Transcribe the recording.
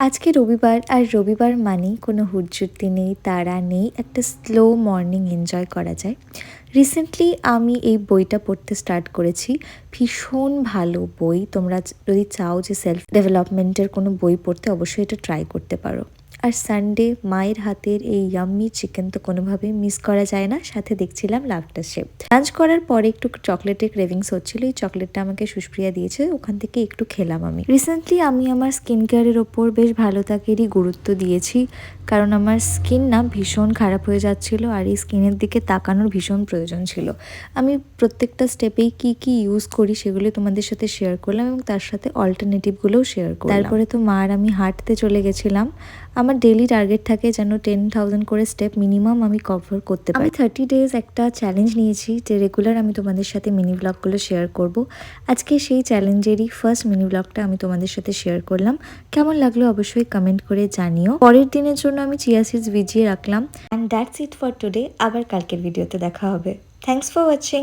আজকে রবিবার আর রবিবার মানেই কোনো হুজ্জুতি নেই, তাড়া নেই, একটা স্লো মর্নিং এনজয় করা যায়। রিসেন্টলি আমি এই বইটা পড়তে স্টার্ট করেছি। ভীষণ ভালো বই। তোমরা যদি চাও যে সেলফ ডেভেলপমেন্টের কোনো বই পড়তে অবশ্যই এটা ট্রাই করতে পারো। আর সানডে মায়ের হাতের এই ইয়াম্মি চিকেন তো কোনোভাবেই মিস করা যায় না। সাথে দেখছিলাম লাভটা শেপ। লাঞ্চ করার পরে একটু চকলেটের ক্রেভিংস হচ্ছিল। এই চকলেটটা আমাকে সুপ্রিয়া দিয়েছে, ওখান থেকে একটু খেলাম আমি। রিসেন্টলি আমি আমার স্কিন কেয়ারের ওপর বেশ ভালো তাকেরই গুরুত্ব দিয়েছি, কারণ আমার স্কিন না ভীষণ খারাপ হয়ে যাচ্ছিল আর এই স্কিনের দিকে তাকানোর ভীষণ প্রয়োজন ছিল। আমি প্রত্যেকটা স্টেপেই কি কি ইউজ করি সেগুলো তোমাদের সাথে শেয়ার করলাম এবং তার সাথে অল্টারনেটিভগুলোও শেয়ার করলাম। তারপরে তো মা আর আমি হাঁটতে চলে গেছিলাম। আমার ডেইলি টার্গেট থাকে যেন 10,000 করে স্টেপ মিনিমাম আমি কভার করতে পারি। আমি 30 ডেজ একটা চ্যালেঞ্জ নিয়েছি যে রেগুলার আমি তোমাদের সাথে মিনি ব্লগগুলো শেয়ার করব। আজকে সেই চ্যালেঞ্জেরই ফার্স্ট মিনি ব্লগটা আমি তোমাদের সাথে শেয়ার করলাম। কেমন লাগলো অবশ্যই কমেন্ট করে জানিও। পরের দিনের জন্য আমি চিয়া সিডস ভিজিয়ে রাখলাম। And that's it for today. আবার কালকের ভিডিওতে দেখা হবে। Thanks for watching.